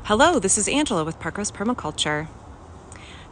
Hello, this is Angela with Parkrose Permaculture.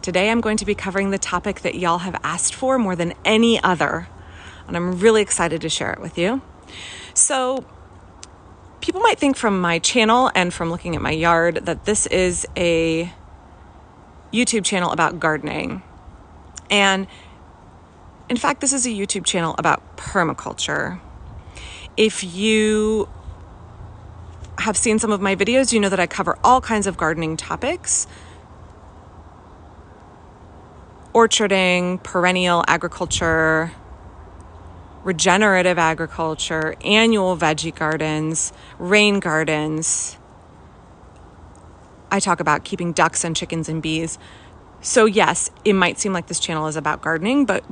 Today I'm going to be covering the topic that y'all have asked for more than any other, and I'm really excited to share it with you. So, people might think from my channel and from looking at my yard that this is a YouTube channel about gardening. And in fact, this is a YouTube channel about permaculture. If you have seen some of my videos, you know that I cover all kinds of gardening topics: orcharding, perennial agriculture, regenerative agriculture, annual veggie gardens, rain gardens. I talk about keeping ducks and chickens and bees. So yes, it might seem like this channel is about gardening, but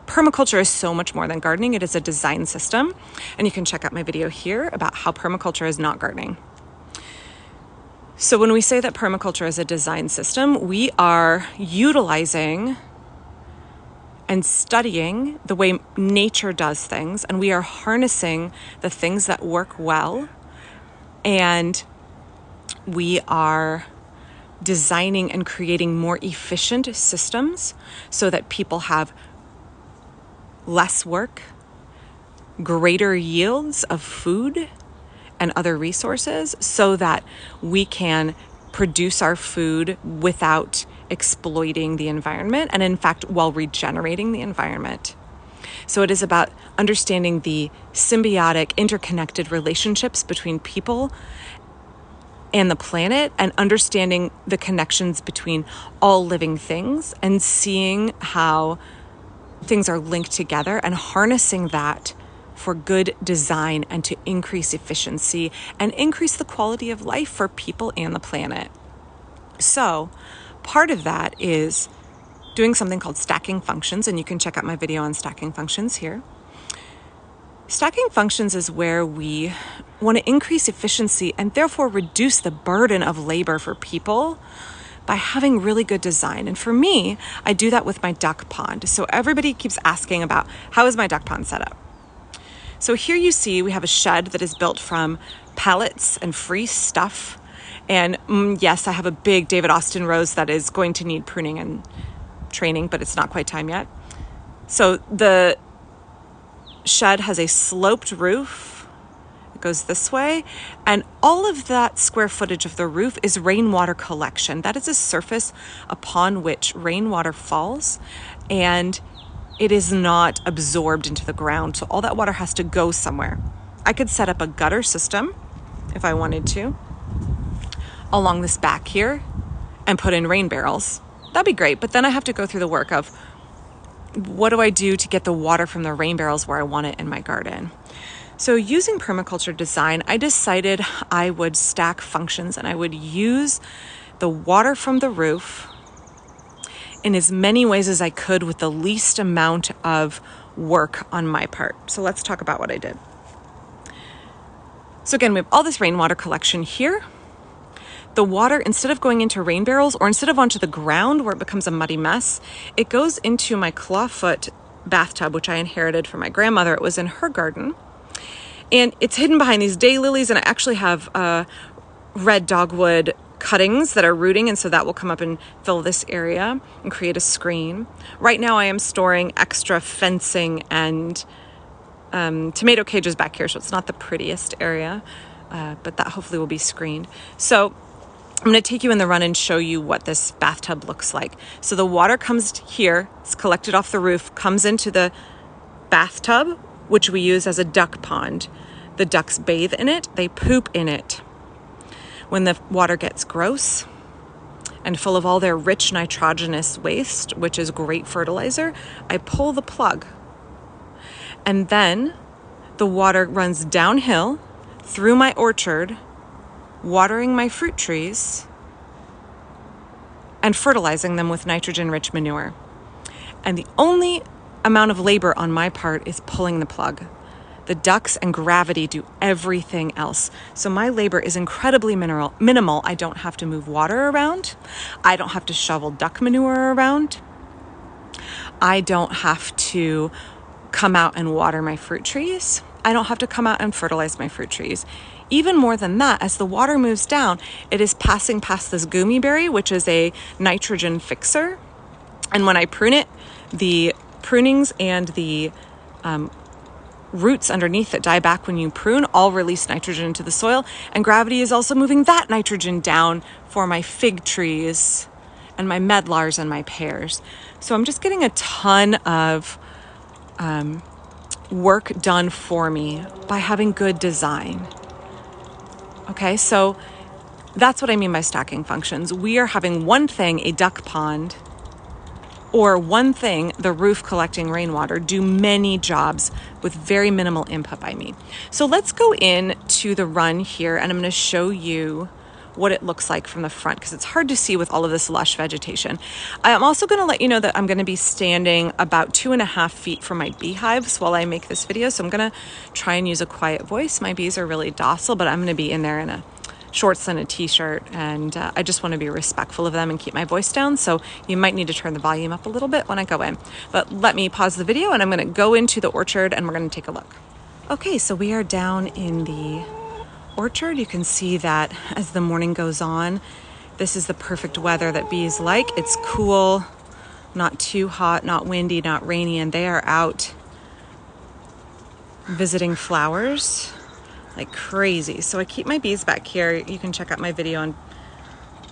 permaculture is so much more than gardening. It is a design system, and you can check out my video here about how permaculture is not gardening. So when we say that permaculture is a design system, we are utilizing and studying the way nature does things, and we are harnessing the things that work well, and we are designing and creating more efficient systems so that people have less work, greater yields of food and other resources, so that we can produce our food without exploiting the environment, and in fact, while regenerating the environment. So it is about understanding the symbiotic, interconnected relationships between people and the planet, and understanding the connections between all living things, and seeing how things are linked together, and harnessing that for good design and to increase efficiency and increase the quality of life for people and the planet. So part of that is doing something called stacking functions, and you can check out my video on stacking functions here. Stacking functions is where we want to increase efficiency and therefore reduce the burden of labor for people by having really good design. And for me, I do that with my duck pond. So everybody keeps asking about, how is my duck pond set up? So here you see we have a shed that is built from pallets and free stuff. And yes, I have a big David Austin rose that is going to need pruning and training, but it's not quite time yet. So the shed has a sloped roof. It goes this way. And all of that square footage of the roof is rainwater collection. That is a surface upon which rainwater falls, and it is not absorbed into the ground. So all that water has to go somewhere. I could set up a gutter system if I wanted to along this back here and put in rain barrels. That'd be great. But then I have to go through the work of, what do I do to get the water from the rain barrels where I want it in my garden? So using permaculture design, I decided I would stack functions, and I would use the water from the roof in as many ways as I could with the least amount of work on my part. So let's talk about what I did. So again, we have all this rainwater collection here. The water, instead of going into rain barrels or instead of onto the ground where it becomes a muddy mess, it goes into my clawfoot bathtub, which I inherited from my grandmother. It was in her garden. And it's hidden behind these daylilies, and I actually have red dogwood cuttings that are rooting, and so that will come up and fill this area and create a screen. Right now I am storing extra fencing and tomato cages back here, so it's not the prettiest area, but that hopefully will be screened. So I'm going to take you in the run and show you what this bathtub looks like. So the water comes here, it's collected off the roof, comes into the bathtub, which we use as a duck pond. The ducks bathe in it, they poop in it. When the water gets gross and full of all their rich nitrogenous waste, which is great fertilizer, I pull the plug. And then the water runs downhill through my orchard, watering my fruit trees and fertilizing them with nitrogen-rich manure. And the only amount of labor on my part is pulling the plug. The ducks and gravity do everything else. So my labor is incredibly minimal. I don't have to move water around. I don't have to shovel duck manure around. I don't have to come out and water my fruit trees. I don't have to come out and fertilize my fruit trees. even more than that, as the water moves down, it is passing past this gumi berry, which is a nitrogen fixer. And when I prune it, the prunings and the roots underneath that die back when you prune all release nitrogen into the soil. And gravity is also moving that nitrogen down for my fig trees and my medlars and my pears. So I'm just getting a ton of work done for me by having good design. Okay, so that's what I mean by stacking functions. We are having one thing, a duck pond, or one thing, the roof collecting rainwater, do many jobs with very minimal input by me. So let's go in to the run here, and I'm going to show you what it looks like from the front, because it's hard to see with all of this lush vegetation. I'm also going to let you know that I'm going to be standing about 2.5 feet from my beehives while I make this video. So I'm going to try and use a quiet voice. My bees are really docile, but I'm going to be in there in a shorts and a t-shirt, and I just want to be respectful of them and keep my voice down. So you might need to turn the volume up a little bit when I go in. But let me pause the video, and I'm going to go into the orchard and we're going to take a look. Okay, so we are down in the orchard. You can see that as the morning goes on, this is the perfect weather that bees like. It's cool, not too hot, not windy, not rainy, and they are out visiting flowers like crazy. So I keep my bees back here. You can check out my video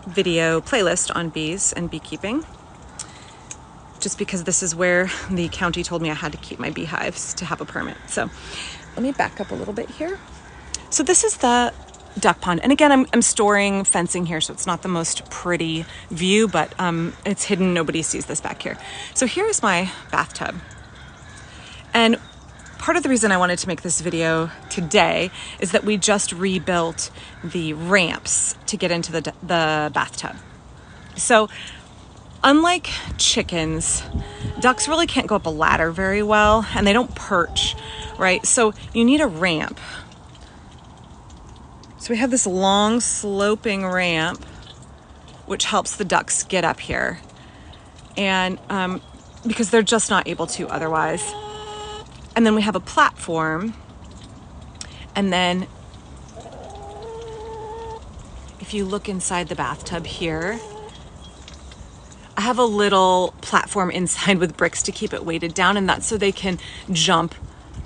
playlist on bees and beekeeping, just because this is where the county told me I had to keep my beehives to have a permit. So let me back up a little bit here. So this is the duck pond. And again, I'm storing fencing here, so it's not the most pretty view, but it's hidden. Nobody sees this back here. So here's my bathtub. And part of the reason I wanted to make this video today is that we just rebuilt the ramps to get into the bathtub. So unlike chickens, ducks really can't go up a ladder very well, and they don't perch, right? So you need a ramp. So we have this long sloping ramp, which helps the ducks get up here. And because they're just not able to otherwise. And then we have a platform. And then if you look inside the bathtub here, I have a little platform inside with bricks to keep it weighted down, and that's so they can jump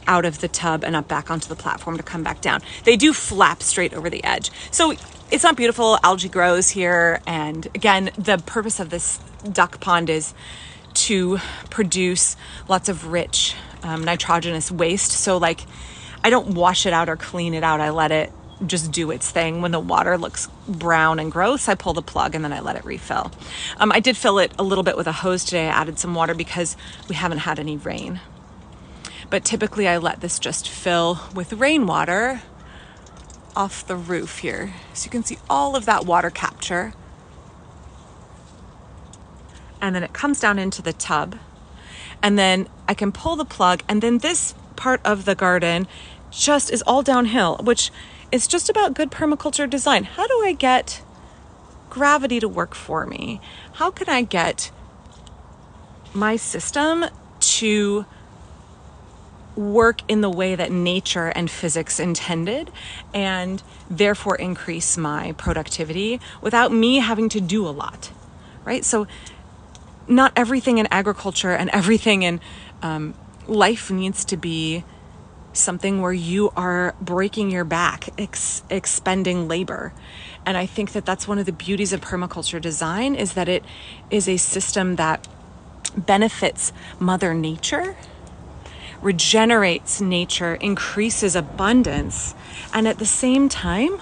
out of the tub and up back onto the platform to come back down. They do flap straight over the edge. So it's not beautiful. Algae grows here. And again, the purpose of this duck pond is to produce lots of rich nitrogenous waste. So like, I don't wash it out or clean it out. I let it just do its thing. When the water looks brown and gross, I pull the plug and then I let it refill. I did fill it a little bit with a hose today. I added some water because we haven't had any rain. But typically I let this just fill with rainwater off the roof here. So you can see all of that water capture. And then it comes down into the tub. And then I can pull the plug, and then this part of the garden just is all downhill, which is just about good permaculture design. How do I get gravity to work for me? How can I get my system to work in the way that nature and physics intended, and therefore increase my productivity without me having to do a lot, right? So not everything in agriculture and everything in life needs to be something where you are breaking your back, expending labor. And I think that that's one of the beauties of permaculture design, is that it is a system that benefits Mother Nature, regenerates nature, increases abundance, and at the same time,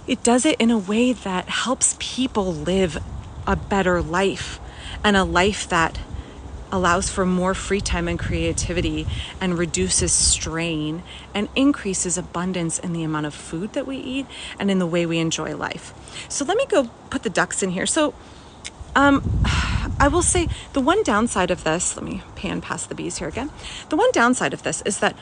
it does it in a way that helps people live a better life, and a life that allows for more free time and creativity, and reduces strain and increases abundance in the amount of food that we eat and in the way we enjoy life. So let me go put the ducks in here. So I will say the one downside of this, let me pan past the bees here again. The one downside of this is that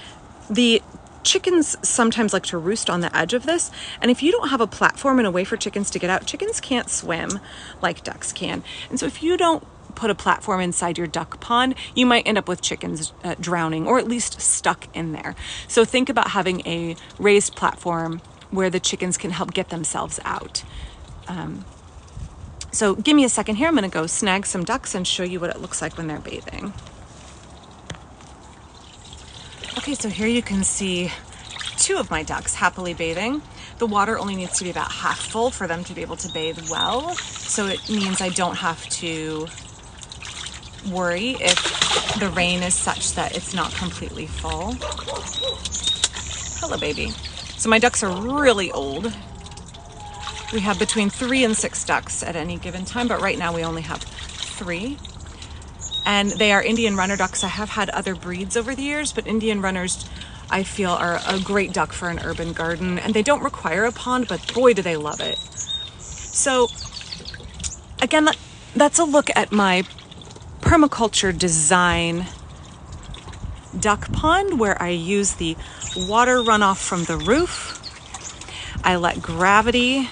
the chickens sometimes like to roost on the edge of this. And if you don't have a platform and a way for chickens to get out, chickens can't swim like ducks can. And so if you don't put a platform inside your duck pond, you might end up with chickens drowning, or at least stuck in there. So think about having a raised platform where the chickens can help get themselves out. So give me a second here. I'm going to go snag some ducks and show you what it looks like when they're bathing. Okay, so here you can see 2 of my ducks happily bathing. The water only needs to be about half full for them to be able to bathe well. So it means I don't have to worry if the rain is such that it's not completely full. Hello, baby. So my ducks are really old. We have between 3 and 6 ducks at any given time, but right now we only have 3. And they are Indian runner ducks. I have had other breeds over the years, but Indian runners, I feel, are a great duck for an urban garden, and they don't require a pond, but boy, do they love it. So again, that's a look at my permaculture design duck pond, where I use the water runoff from the roof. I let gravity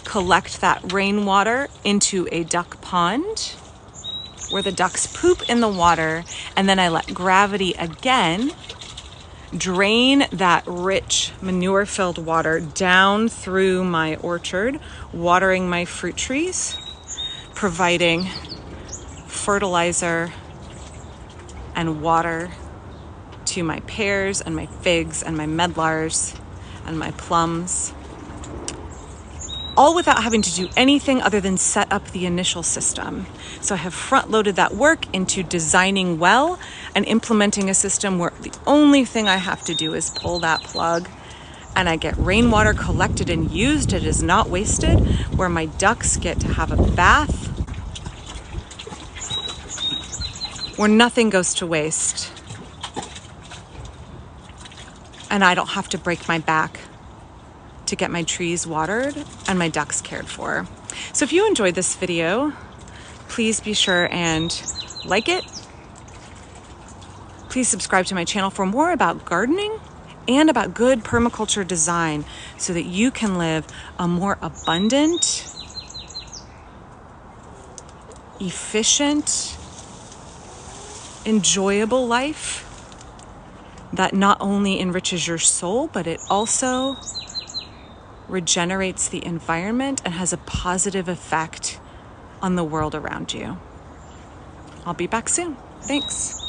collect that rainwater into a duck pond where the ducks poop in the water, and then I let gravity again drain that rich manure-filled water down through my orchard, watering my fruit trees, providing fertilizer and water to my pears and my figs and my medlars and my plums, all without having to do anything other than set up the initial system. So I have front-loaded that work into designing well and implementing a system where the only thing I have to do is pull that plug and I get rainwater collected and used. It is not wasted, where my ducks get to have a bath, where nothing goes to waste. And I don't have to break my back to get my trees watered and my ducks cared for. So if you enjoyed this video, please be sure and like it. Please subscribe to my channel for more about gardening and about good permaculture design so that you can live a more abundant, efficient, enjoyable life that not only enriches your soul, but it also regenerates the environment and has a positive effect on the world around you. I'll be back soon. Thanks.